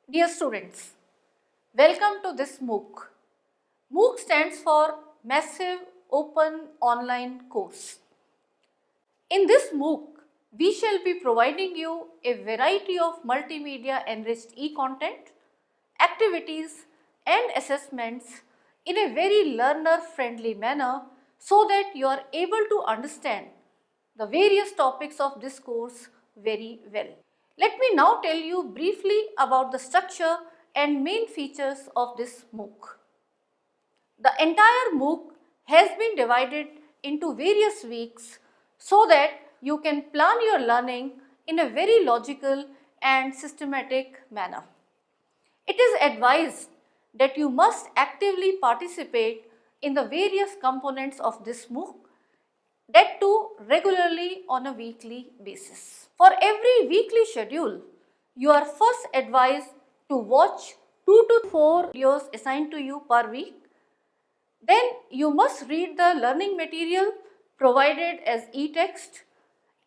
Dear students, welcome to this MOOC. MOOC stands for Massive Open Online Course. In this MOOC, we shall be providing you a variety of multimedia enriched e-content, activities and assessments in a very learner friendly manner so that you are able to understand the various topics of this course very well. Let me now tell you briefly about the structure and main features of this MOOC. The entire MOOC has been divided into various weeks so that you can plan your learning in a very logical and systematic manner. It is advised that you must actively participate in the various components of this MOOC, that too regularly on a weekly basis. For every weekly schedule, you are first advised to watch 2 to 4 videos assigned to you per week. Then you must read the learning material provided as e-text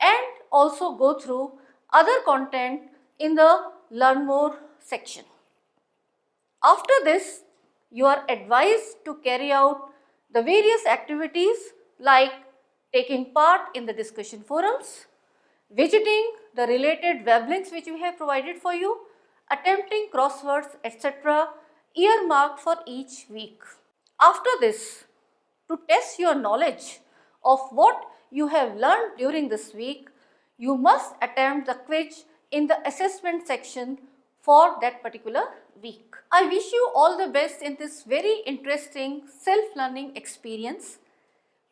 and also go through other content in the Learn More section. After this, you are advised to carry out the various activities like taking part in the discussion forums, visiting the related web links which we have provided for you, attempting crosswords, etc., earmarked for each week. After this, to test your knowledge of what you have learned during this week, you must attempt the quiz in the assessment section for that particular week. I wish you all the best in this very interesting self-learning experience.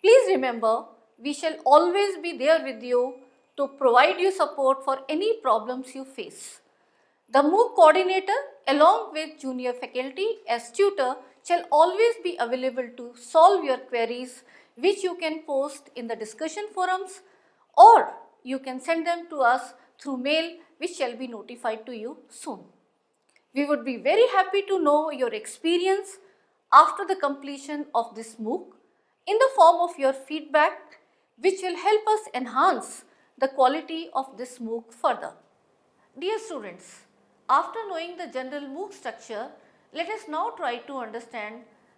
Please remember, we shall always be there with you to provide you support for any problems you face. The MOOC coordinator along with junior faculty as tutor shall always be available to solve your queries which you can post in the discussion forums, or you can send them to us through mail which shall be notified to you soon. We would be very happy to know your experience after the completion of this MOOC in the form of your feedback, which will help us enhance the quality of this MOOC further. Dear students, after knowing the general MOOC structure, let us now try to understand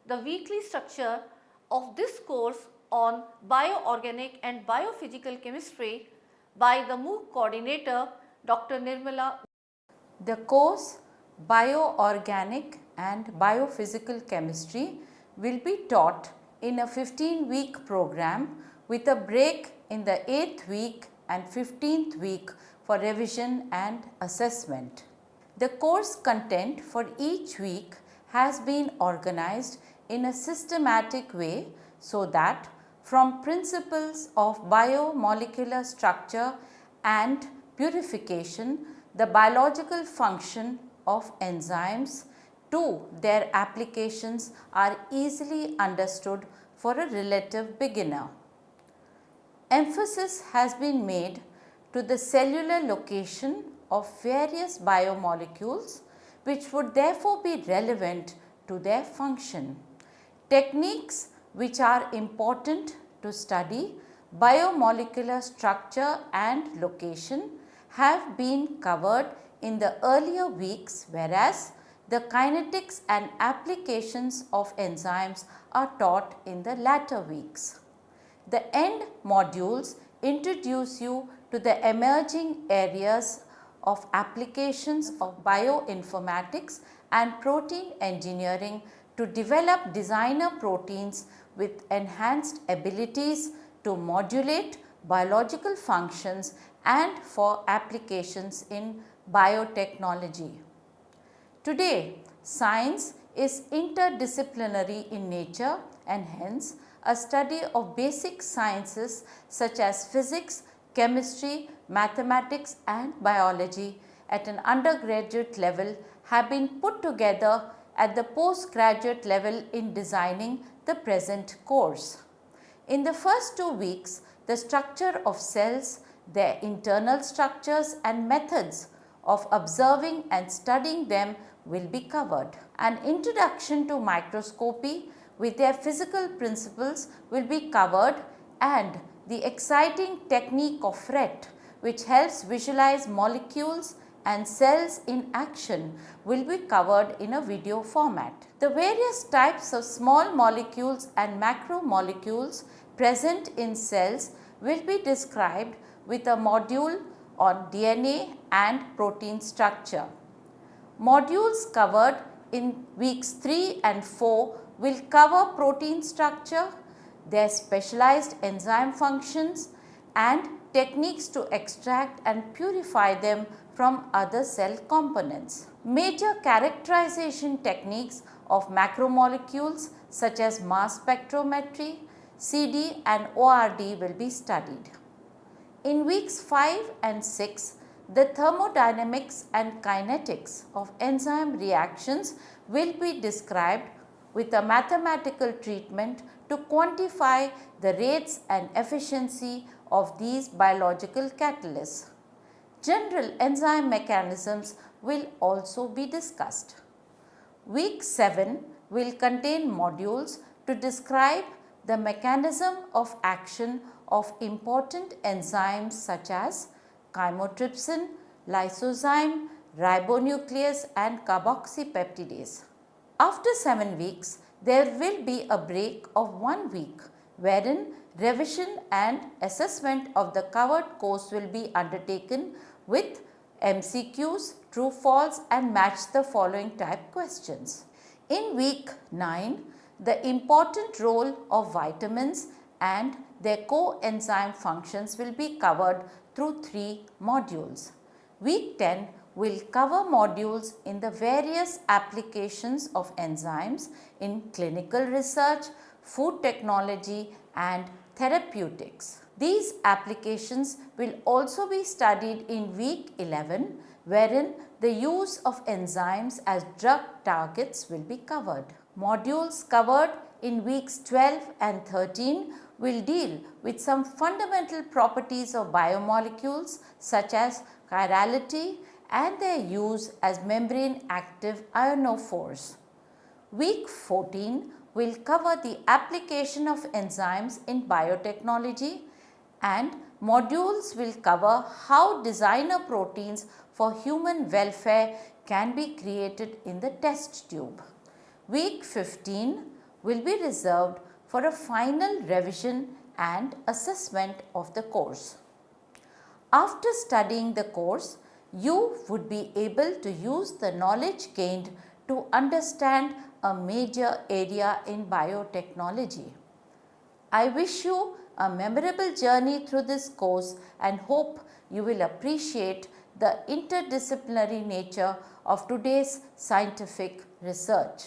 the weekly structure of this course on bioorganic and biophysical chemistry by the MOOC coordinator Dr. Nirmala. The course Bioorganic and Biophysical Chemistry will be taught in a 15-week program with a break in the 8th week and 15th week for revision and assessment. The course content for each week has been organized in a systematic way so that from principles of biomolecular structure and purification, the biological function of enzymes to their applications are easily understood for a relative beginner. Emphasis has been made to the cellular location of various biomolecules which would therefore be relevant to their function. Techniques which are important to study biomolecular structure and location have been covered in the earlier weeks, whereas the kinetics and applications of enzymes are taught in the latter weeks. The end modules introduce you to the emerging areas of applications of bioinformatics and protein engineering to develop designer proteins with enhanced abilities to modulate biological functions and for applications in biotechnology. Today, science is interdisciplinary in nature and hence a study of basic sciences such as physics, chemistry, mathematics and biology at an undergraduate level have been put together at the postgraduate level in designing the present course. In the first 2 weeks, the structure of cells, their internal structures and methods of observing and studying them will be covered. An introduction to microscopy with their physical principles will be covered, and the exciting technique of FRET, which helps visualize molecules and cells in action will be covered in a video format. The various types of small molecules and macromolecules present in cells will be described with a module on DNA and protein structure. Modules covered in weeks 3 and 4 will cover protein structure, their specialized enzyme functions, and techniques to extract and purify them from other cell components. Major characterization techniques of macromolecules such as mass spectrometry, CD and ORD will be studied. In weeks 5 and 6, the thermodynamics and kinetics of enzyme reactions will be described with a mathematical treatment to quantify the rates and efficiency of these biological catalysts. General enzyme mechanisms will also be discussed. Week 7 will contain modules to describe the mechanism of action of important enzymes such as chymotrypsin, lysozyme, ribonuclease and carboxypeptidase. After 7 weeks, there will be a break of 1 week wherein revision and assessment of the covered course will be undertaken with MCQs, true, false and match the following type questions. In week 9, the important role of vitamins and their coenzyme functions will be covered through 3 modules. Week 10 will cover modules in the various applications of enzymes in clinical research, food technology and therapeutics. These applications will also be studied in week 11, wherein the use of enzymes as drug targets will be covered. Modules covered in weeks 12 and 13 will deal with some fundamental properties of biomolecules such as chirality and their use as membrane active ionophores. Week 14 will cover the application of enzymes in biotechnology, and modules will cover how designer proteins for human welfare can be created in the test tube. Week 15 will be reserved for a final revision and assessment of the course. After studying the course, you would be able to use the knowledge gained to understand a major area in biotechnology. I wish you a memorable journey through this course and hope you will appreciate the interdisciplinary nature of today's scientific research.